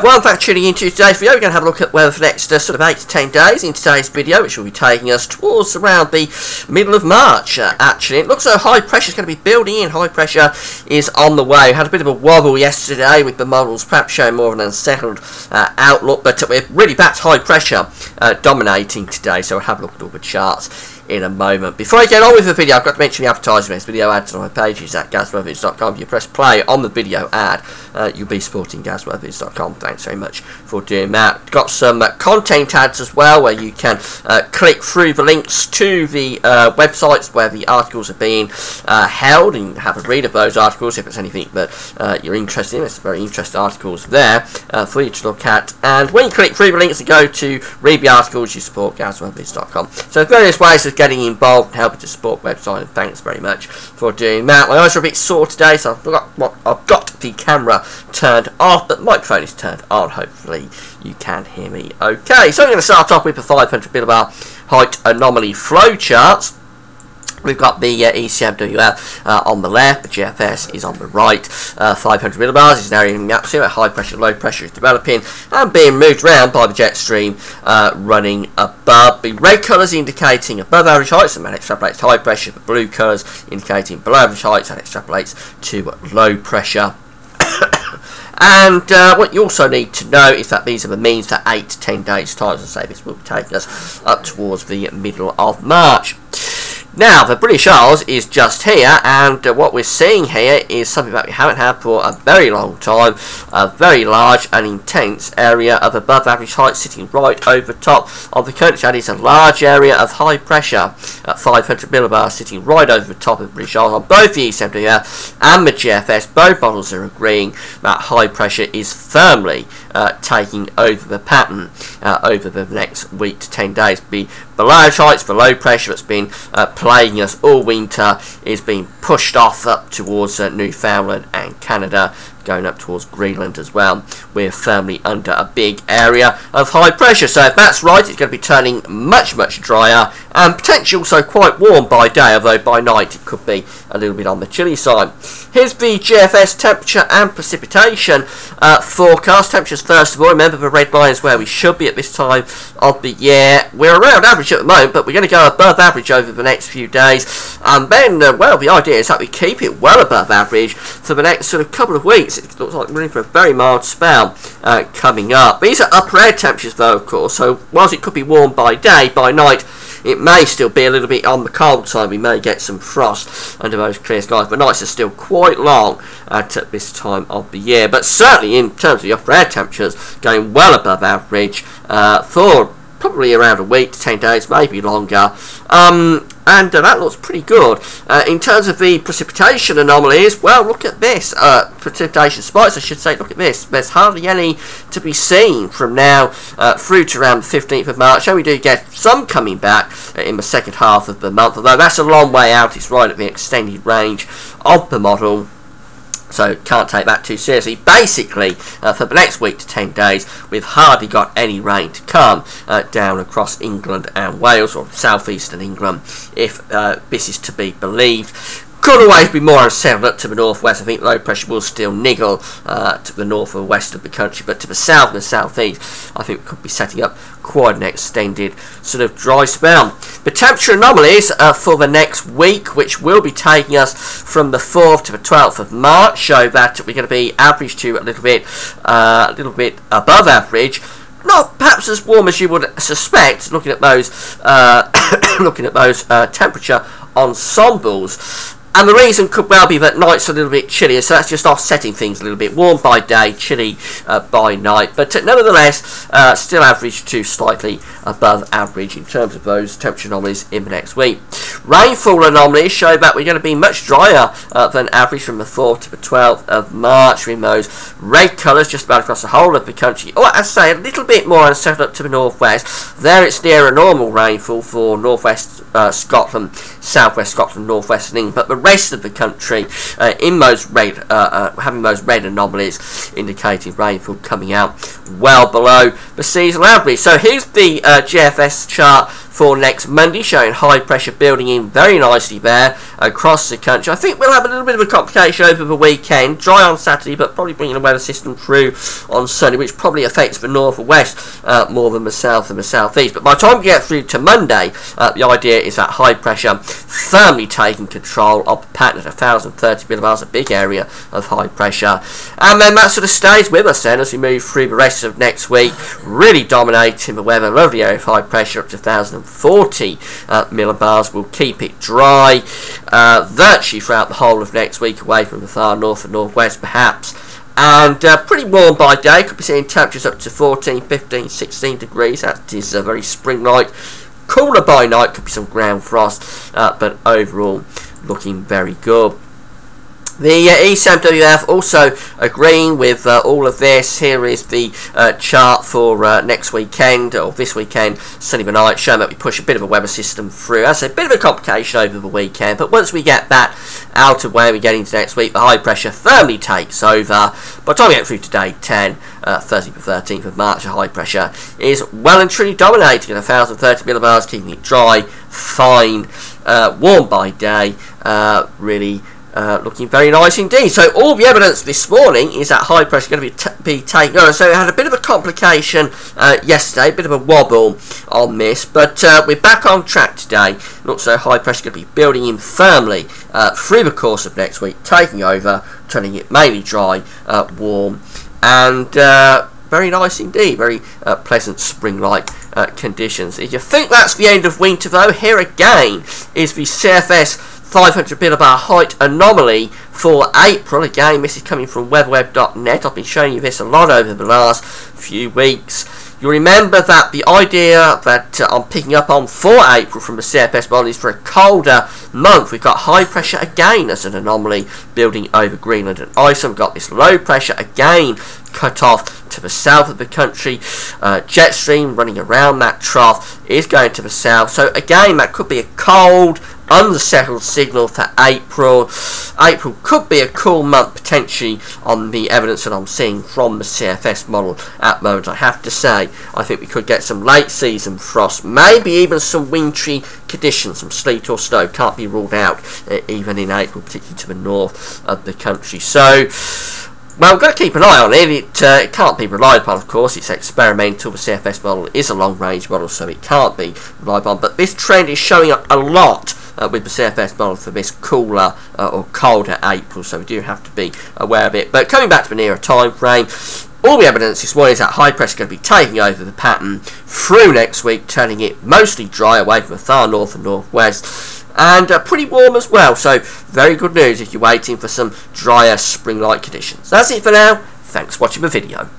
Well, thanks for tuning into today's video. We're going to have a look at weather for the next sort of 8 to 10 days in today's video, which will be taking us towards around the middle of March, actually. It looks like high pressure is going to be building in. High pressure is on the way. Had a bit of a wobble yesterday with the models perhaps showing more of an unsettled outlook, but we're really back to high pressure dominating today, so we'll have a look at all the charts in a moment. Before I get on with the video, I've got to mention the advertisement. Video ads on my pages at gazweathervids.com. If you press play on the video ad, you'll be supporting gazweathervids.com. Thanks very much for doing that. Got some content ads as well, where you can click through the links to the websites where the articles are being held, and have a read of those articles if it's anything that you're interested in. There's some very interesting articles there for you to look at. And when you click through the links and go to read the articles, you support gazweathervids.com. So various ways of getting involved and helping to support the website, and thanks very much for doing that. My eyes are a bit sore today, so I've got the camera turned off, but the microphone is turned on. Hopefully you can hear me okay. So I'm going to start off with the 500 millibar height anomaly flow charts. We've got the ECMWF on the left, the GFS is on the right. 500 millibars is now in the atmosphere, where high pressure, low pressure is developing and being moved around by the jet stream running above. The red colours indicating above average heights, and that extrapolates to high pressure. The blue colours indicating below average heights, and extrapolates to low pressure. And what you also need to know is that these are the means for 8 to 10 days time. As I say, this will be taking us up towards the middle of March. Now, the British Isles is just here, and what we're seeing here is something that we haven't had for a very long time. A very large and intense area of above average height sitting right over top of the country. That is a large area of high pressure at 500 millibars sitting right over the top of the British Isles. On both the ECMWF and the GFS, both models are agreeing that high pressure is firmly taking over the pattern over the next week to 10 days. Be below average heights for low pressure that's been plaguing us all winter is being pushed off up towards Newfoundland and Canada, going up towards Greenland as well. We're firmly under a big area of high pressure, so if that's right, it's going to be turning much drier, and potentially also quite warm by day, although by night it could be a little bit on the chilly side. Here's the GFS temperature and precipitation forecast. Temperatures first of all, remember the red line is where we should be at this time of the year. We're around average at the moment, but we're going to go above average over the next few days, and then well, the idea is that we keep it well above average for the next sort of couple of weeks. It looks like we're in for a very mild spell coming up. These are upper air temperatures though, of course, so whilst it could be warm by day, by night it may still be a little bit on the cold side. We may get some frost under those clear skies, but nights are still quite long at this time of the year. But certainly in terms of the upper air temperatures, going well above average for probably around a week to 10 days, maybe longer. And that looks pretty good. In terms of the precipitation anomalies, well, look at this. Precipitation spikes, I should say. Look at this. There's hardly any to be seen from now through to around the 15th of March. And we do get some coming back in the second half of the month, although that's a long way out. It's right at the extended range of the model, so can't take that too seriously. Basically, for the next week to 10 days, we've hardly got any rain to come down across England and Wales, or southeastern England, if this is to be believed. Could always be more unsettled up to the northwest. I think low pressure will still niggle to the north and west of the country, but to the south and the southeast, I think we could be setting up quite an extended sort of dry spell. The temperature anomalies for the next week, which will be taking us from the 4th to the 12th of March, show that we're going to be average to a little bit above average. Not perhaps as warm as you would suspect, looking at those temperature ensembles. And the reason could well be that nights are a little bit chillier, so that's just offsetting things a little bit. Warm by day, chilly by night, but nevertheless, still average to slightly above average in terms of those temperature anomalies in the next week. Rainfall anomalies show that we're going to be much drier than average from the 4th to the 12th of March, in those red colours just about across the whole of the country. Or, as I say, a little bit more unsettled up to the northwest. There it's near a normal rainfall for northwest Scotland, southwest Scotland, northwestern England, but the rest of the country in those red, having those red anomalies indicating rainfall coming out well below the seasonal average. So here's the GFS chart for next Monday, showing high pressure building in very nicely there across the country. I think we'll have a little bit of a complication over the weekend. Dry on Saturday, but probably bringing a weather system through on Sunday, which probably affects the north and west more than the south and the southeast. But by the time we get through to Monday, the idea is that high pressure firmly taking control of the pattern at 1,030 millibars, a big area of high pressure. And then that sort of stays with us then as we move through the rest of next week, really dominating the weather. Lovely area of high pressure up to 1,040 millibars. We'll keep it dry virtually throughout the whole of next week, away from the far north and northwest perhaps. And pretty warm by day, could be seeing temperatures up to 14, 15, 16 degrees. That is very spring-like. Cooler by night, could be some ground frost, but overall looking very good. The ECMWF also agreeing with all of this. Here is the chart for next weekend, or this weekend, sunny the night, showing that we push a bit of a weather system through. That's a bit of a complication over the weekend, but once we get that out of where we get into next week, the high pressure firmly takes over. By the time we get through to day 10, Thursday the 13th of March, the high pressure is well and truly dominating at 1,030 millibars, keeping it dry, fine, warm by day, really looking very nice indeed. So all the evidence this morning is that high pressure is going to be taking over. So it had a bit of a complication yesterday, a bit of a wobble on this, but we're back on track today. Looks like high pressure is going to be building in firmly through the course of next week, taking over, turning it mainly dry, warm, and very nice indeed. Very pleasant spring-like conditions. If you think that's the end of winter though, here again is the CFS 500 millibar height anomaly for April. Again, this is coming from weatherweb.net. I've been showing you this a lot over the last few weeks. You remember that the idea that I'm picking up on for April from the CFS model is for a colder month. We've got high pressure again as an anomaly building over Greenland and Iceland. We've got this low pressure again cut off to the south of the country. Jet stream running around that trough is going to the south. So again, that could be a cold, unsettled signal for April. April could be a cool month potentially on the evidence that I'm seeing from the CFS model at the moment. I have to say, I think we could get some late season frost, maybe even some wintry conditions, some sleet or snow. Can't be ruled out even in April, particularly to the north of the country. So, well, we've got to keep an eye on it. It can't be relied upon, of course. It's experimental. The CFS model is a long-range model, so it can't be relied upon. But this trend is showing up a lot with the CFS model for this cooler or colder April, so we do have to be aware of it. But coming back to the nearer time frame, all the evidence this morning is that high pressure is going to be taking over the pattern through next week, turning it mostly dry away from the far north and northwest. And pretty warm as well, so very good news if you're waiting for some drier spring-like conditions. That's it for now. Thanks for watching the video.